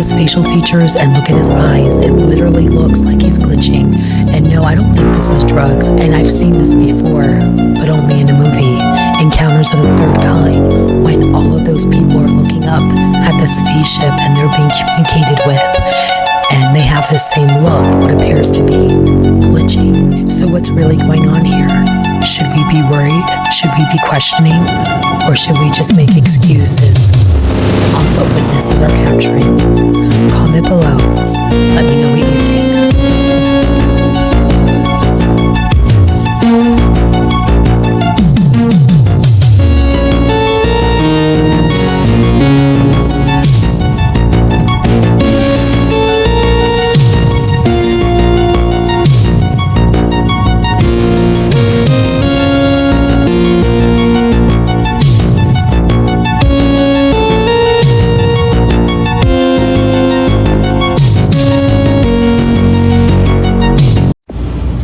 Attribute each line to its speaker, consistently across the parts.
Speaker 1: his facial features and look at his eyes, it literally looks like he's glitching. And no, I don't think this is drugs, and I've seen this before, but only in a movie, Encounters of the Third Kind, when all of those people are looking up at the spaceship and they're being communicated with, and they have the same look, what appears to be glitching. So what's really going on here? Should we be worried? Should we be questioning? Or should we just make excuses on what witnesses are capturing? Comment below. Let me know what you think.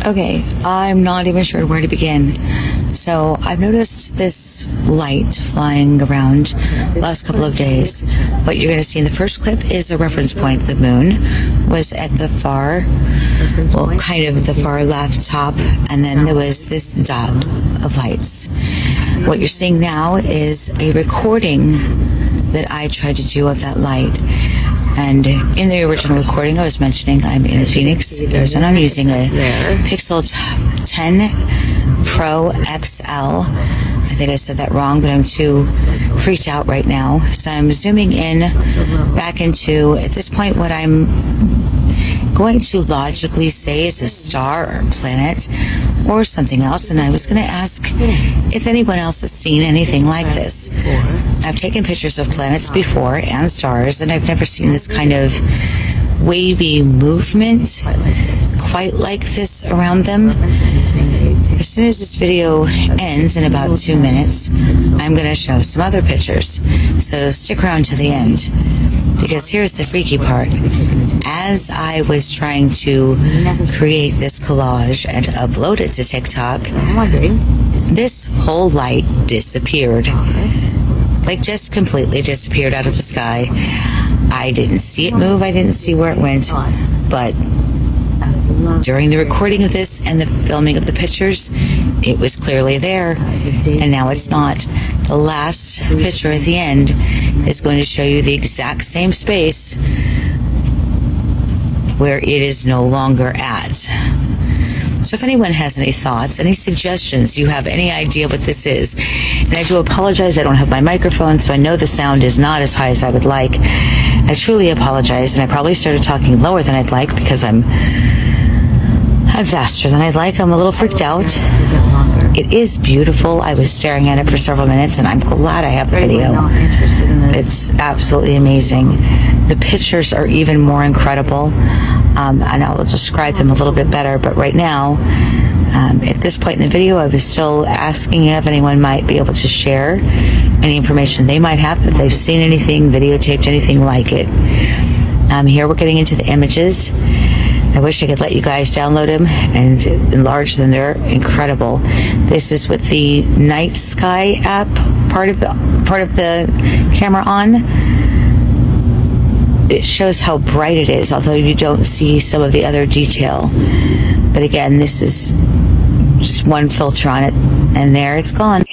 Speaker 2: Okay, I'm not even sure where to begin. So I've noticed this light flying around the last couple of days. What you're going to see in the first clip is a reference point. The moon was at the far, well, kind of the far left top, and then there was this dot of lights. What you're seeing now is a recording that I tried to do of that light. And in the original recording, I was mentioning I'm in Phoenix, Arizona. I'm using a Pixel 10 Pro XL. I think I said that wrong, but I'm too freaked out right now. So I'm zooming in back into, at this point, what I'm going to logically say is a star or a planet or something else. And I was going to ask if anyone else has seen anything like this. I've taken pictures of planets before and stars, and I've never seen this kind of wavy movement quite like this around them. As soon as this video ends in about 2 minutes, I'm going to show some other pictures. So stick around to the end, because here's the freaky part. As I was trying to create this collage and upload it to TikTok, this whole light disappeared. Like, just completely disappeared out of the sky. I didn't see it move. I didn't see where it went. But during the recording of this and the filming of the pictures, it was clearly there, and now it's not. The last picture at the end is going to show you the exact same space where it is no longer at. So if anyone has any thoughts, any suggestions, you have any idea what this is, and I do apologize, I don't have my microphone, so I know the sound is not as high as I would like. I truly apologize, and I probably started talking lower than I'd like because I'm faster than I'd like. I'm a little freaked out. It is beautiful. I was staring at it for several minutes, and I'm glad I have the video. It's absolutely amazing. The pictures are even more incredible, and I'll describe them a little bit better. But right now, at this point in the video, I was still asking if anyone might be able to share any information they might have, if they've seen anything, videotaped anything like it. Here we're getting into the images. I wish I could let you guys download them and enlarge them. They're incredible. This is with the night sky app part of the camera on. It shows how bright it is, although you don't see some of the other detail. But again, this is just one filter on it, and there it's gone.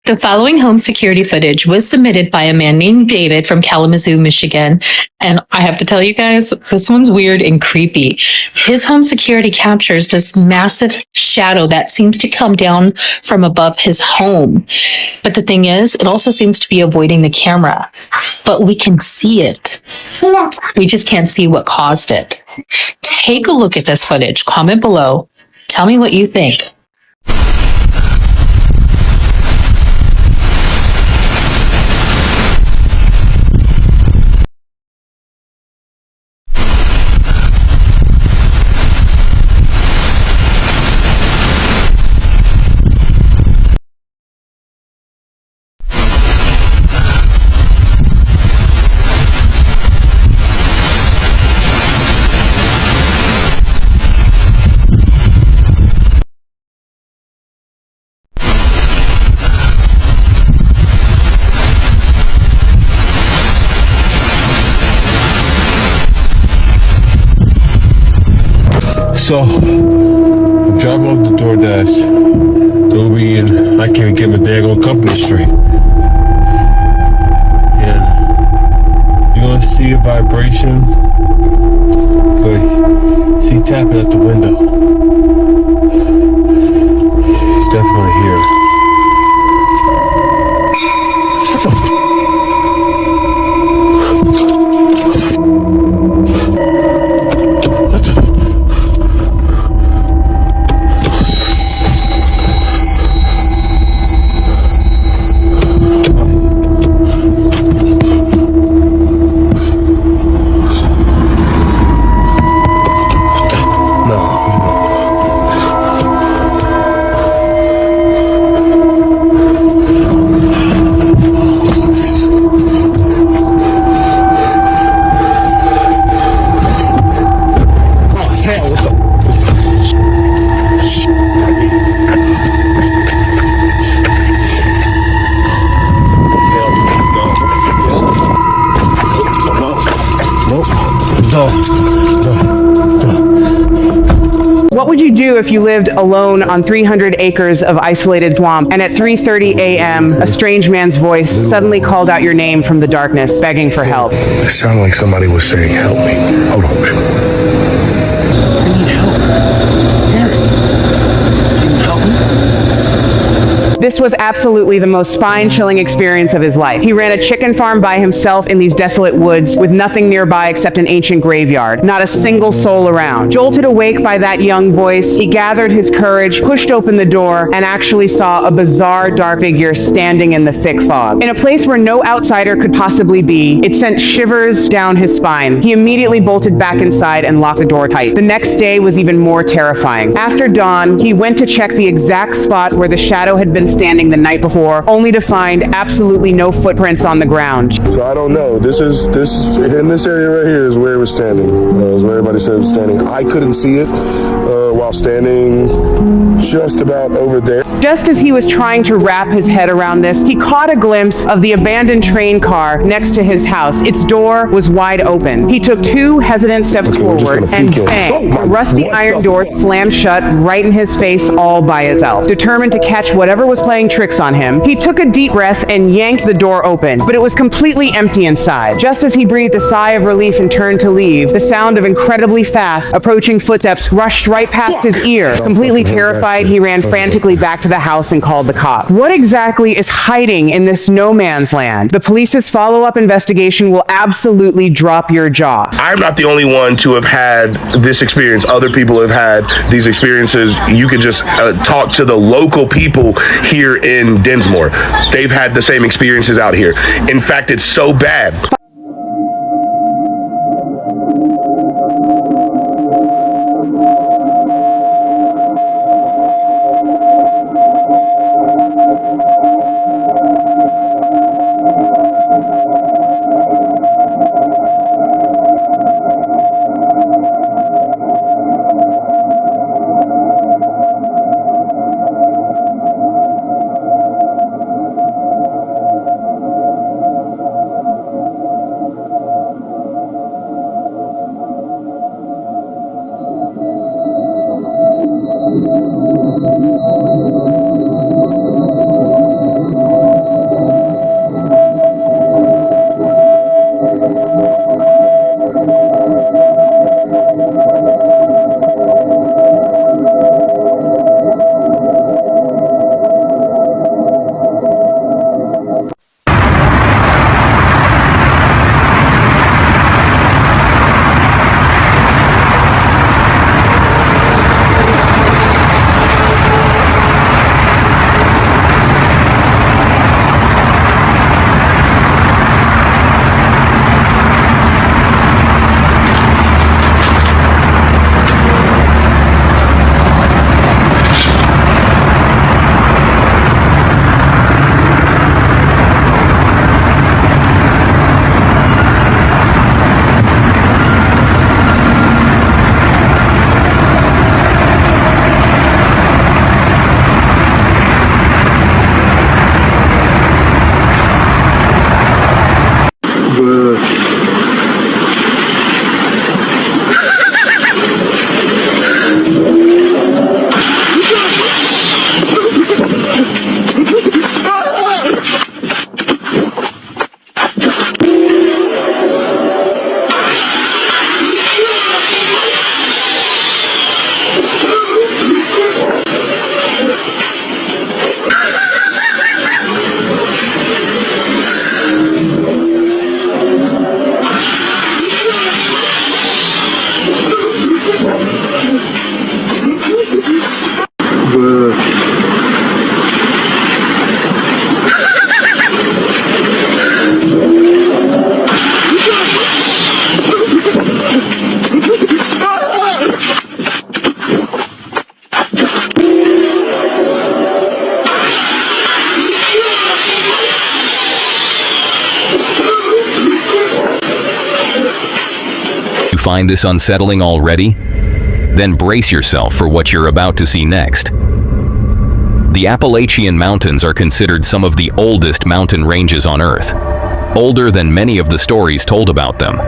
Speaker 3: The following home security footage was submitted by a man named David from Kalamazoo, Michigan. And I have to tell you guys, this one's weird and creepy. His home security captures this massive shadow that seems to come down from above his home. But the thing is, it also seems to be avoiding the camera. But we can see it. We just can't see what caused it. Take a look at this footage. Comment below. Tell me what you think.
Speaker 4: So, I'm dropping off the DoorDash, the Uber, and I can't even get my daggone company straight. And you're gonna see a vibration, but see tapping at the window. He's definitely here.
Speaker 5: What would you do if you lived alone on 300 acres of isolated swamp and at 3:30 a.m. a strange man's voice suddenly called out your name from the darkness, begging for help?
Speaker 4: It sounded like somebody was saying, help me. Hold on.
Speaker 6: I need help. Harry, can you help me?
Speaker 5: This was absolutely the most spine-chilling experience of his life. He ran a chicken farm by himself in these desolate woods with nothing nearby except an ancient graveyard. Not a single soul around. Jolted awake by that young voice, he gathered his courage, pushed open the door, and actually saw a bizarre dark figure standing in the thick fog. In a place where no outsider could possibly be, it sent shivers down his spine. He immediately bolted back inside and locked the door tight. The next day was even more terrifying. After dawn, he went to check the exact spot where the shadow had been standing the night before, only to find absolutely no footprints on the ground.
Speaker 4: So I don't know. This in this area right here is where it was standing. Is where everybody said it was standing. I couldn't see it while standing just about over there.
Speaker 5: Just as he was trying to wrap his head around this, he caught a glimpse of the abandoned train car next to his house. Its door was wide open. He took 2 hesitant steps forward and bang, the rusty iron door slammed shut right in his face all by itself. Determined to catch whatever was playing tricks on him, he took a deep breath and yanked the door open, but it was completely empty inside. Just as he breathed a sigh of relief and turned to leave, the sound of incredibly fast approaching footsteps rushed right past his ear. Completely terrified, he ran frantically back to the house and called the cops. What exactly is hiding in this no man's land? The police's follow-up investigation will absolutely drop your jaw.
Speaker 4: I'm not the only one to have had this experience. Other people have had these experiences. You can just talk to the local people here in Dinsmore. They've had the same experiences out here. In fact, it's so bad.
Speaker 7: find this unsettling already? Then brace yourself for what you're about to see next. The Appalachian Mountains are considered some of the oldest mountain ranges on Earth, older than many of the stories told about them.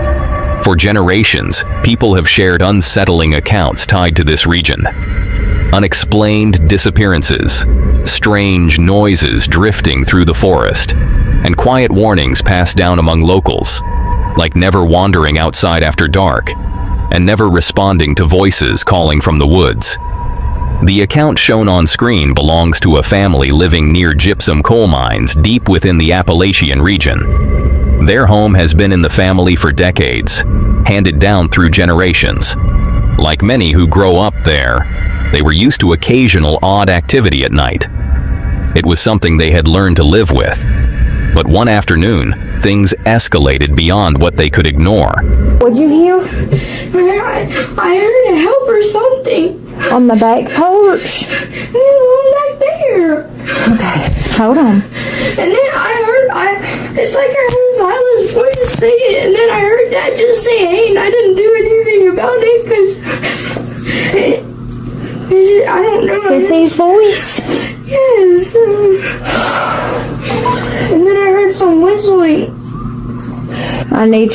Speaker 7: For generations, people have shared unsettling accounts tied to this region. Unexplained disappearances, strange noises drifting through the forest, and quiet warnings passed down among locals, like never wandering outside after dark, and never responding to voices calling from the woods. The account shown on screen belongs to a family living near gypsum coal mines deep within the Appalachian region. Their home has been in the family for decades, handed down through generations. Like many who grow up there, they were used to occasional odd activity at night. It was something they had learned to live with. But one afternoon, things escalated beyond what they could ignore.
Speaker 8: What'd you hear?
Speaker 9: I heard a help or something.
Speaker 8: On the back porch?
Speaker 9: No, back there.
Speaker 8: Okay, hold on.
Speaker 9: And then it's like I heard Lila's voice say it, and then I heard Dad just say, hey, and I didn't do anything about it, because I don't know.
Speaker 8: Sissy's voice?
Speaker 9: Yes. And then I heard some whistling.
Speaker 8: I need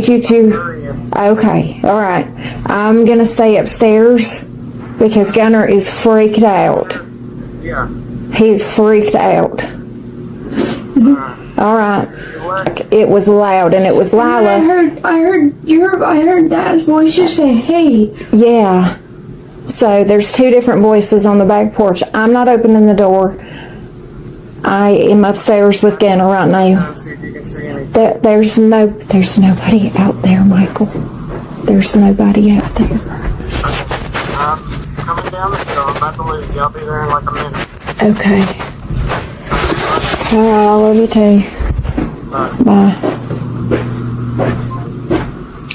Speaker 8: you to, okay, alright. I'm gonna stay upstairs because Gunner is freaked out.
Speaker 10: Yeah.
Speaker 8: He's freaked out. Alright. It was loud and it was Lila.
Speaker 9: I heard Dad's voice just say, hey.
Speaker 8: Yeah. So there's two different voices on the back porch. I'm not opening the door. I am upstairs with Gunner right now. There's nobody out there, Michael. There's nobody out there.
Speaker 10: I'm coming down the hill. I'm about to lose you. I'll be there in like a minute.
Speaker 8: Okay. I love you too. Bye.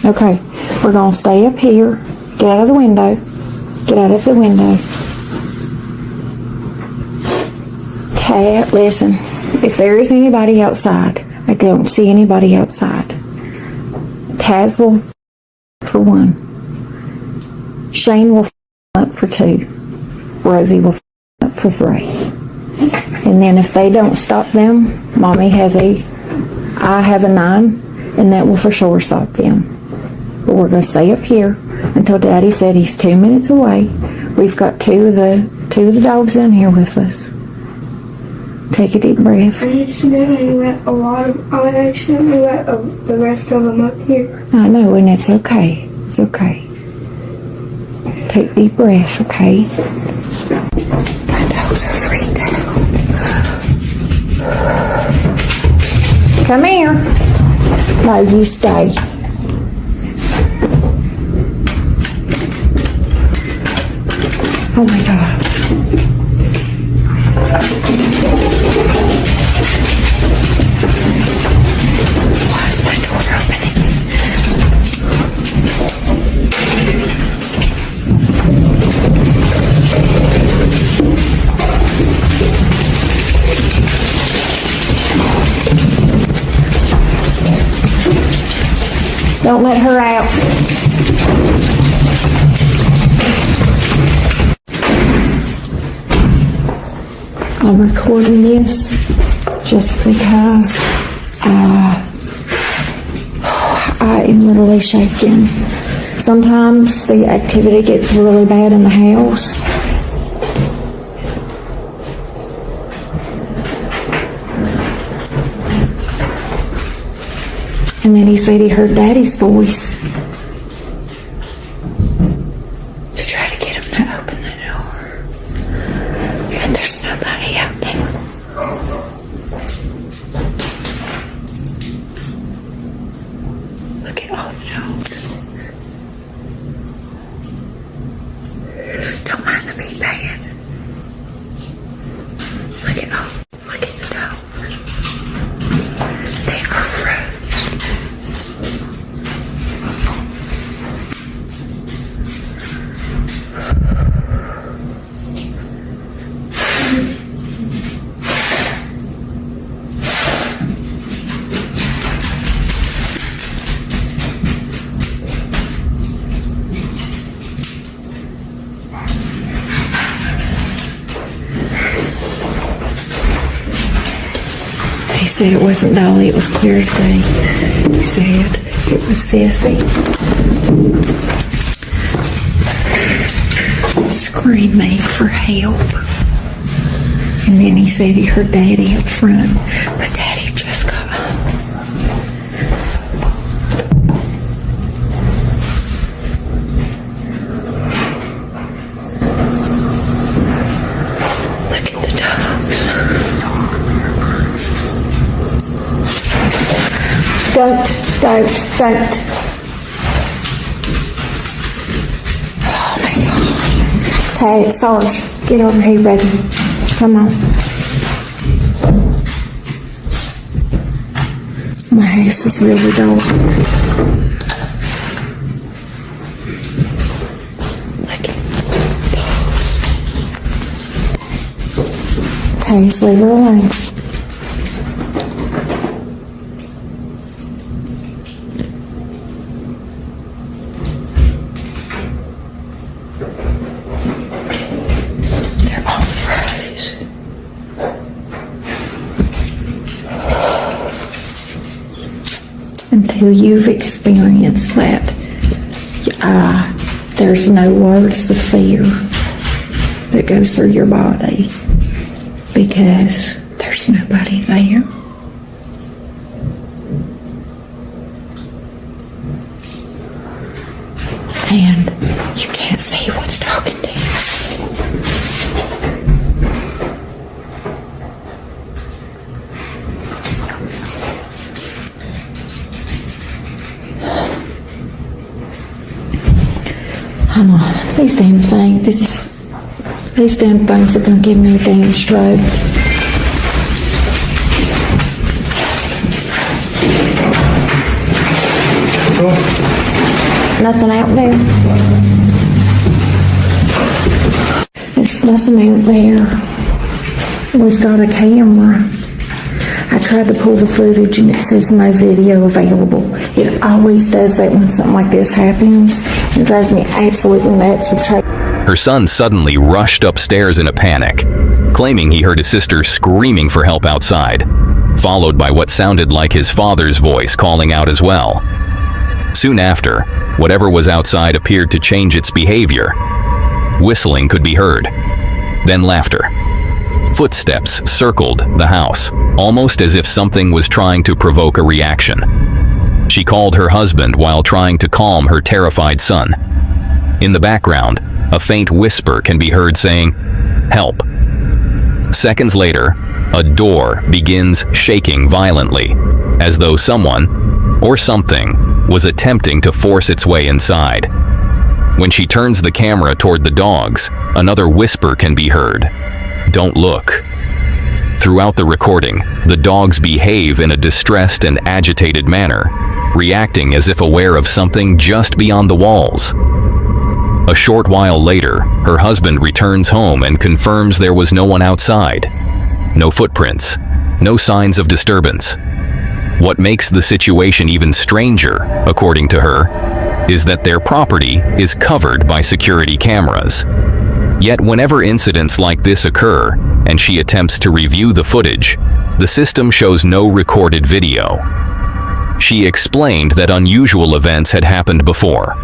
Speaker 8: Okay, we're gonna stay up here. Get out of the window. Get out of the window. Okay, listen. If there is anybody outside, I don't see anybody outside. Taz will for 1. Shane will up for 2. Rosie will up for 3. And then if they don't stop them, Mommy has I have a 9, and that will for sure stop them. But we're going to stay up here until Daddy said he's 2 minutes away. We've got two of the dogs in here with us. Take a deep breath.
Speaker 9: I accidentally let the rest of them up here.
Speaker 8: I know, and it's okay. It's okay. Take deep breaths, okay? My dogs are freaked out. Come here. No, you stay. Oh my God. Why is my door opening? Don't let her out. I'm recording this just because I am literally shaking. Sometimes the activity gets really bad in the house. And then he said he heard Daddy's voice to try to get him to open the door. But there's nobody out there. Look at all the dogs. Don't mind the big bad. Look at the dogs. They are frozen. He said it wasn't Dolly, it was clear as day. He said it was Sissy. Screaming for help. And then he said he heard Daddy up front, but Daddy just got home. Look at the dogs. Don't. Oh my gosh. Hey, Sarge, get over here, baby. Come on. My house is really dark. Look at those. Okay, just leave her alone. They're all froze. Until you've experienced that, there's no words of fear that goes through your body because there's nobody there. And you can't see what's talking to you. I know, these damn things are gonna give me a damn stroke. Nothing out there. There's nothing out there. We've got a camera. I tried to pull the footage and it says no video available. It always does that when something like this happens. It drives me absolutely nuts.
Speaker 7: Her son suddenly rushed upstairs in a panic, claiming he heard his sister screaming for help outside, followed by what sounded like his father's voice calling out as well. Soon after, whatever was outside appeared to change its behavior. Whistling could be heard, then laughter. Footsteps circled the house, almost as if something was trying to provoke a reaction. She called her husband while trying to calm her terrified son. In the background, a faint whisper can be heard saying, "Help." Seconds later, a door begins shaking violently, as though someone, or something, was attempting to force its way inside. When she turns the camera toward the dogs, another whisper can be heard, "Don't look." Throughout the recording, the dogs behave in a distressed and agitated manner, reacting as if aware of something just beyond the walls. A short while later, her husband returns home and confirms there was no one outside. No footprints, no signs of disturbance. What makes the situation even stranger, according to her, is that their property is covered by security cameras. Yet whenever incidents like this occur, and she attempts to review the footage, the system shows no recorded video. She explained that unusual events had happened before,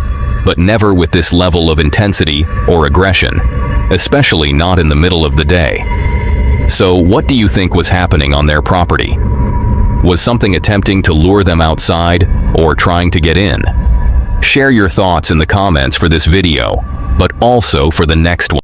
Speaker 7: but never with this level of intensity or aggression, especially not in the middle of the day. So what do you think was happening on their property? Was something attempting to lure them outside or trying to get in? Share your thoughts in the comments for this video, but also for the next one.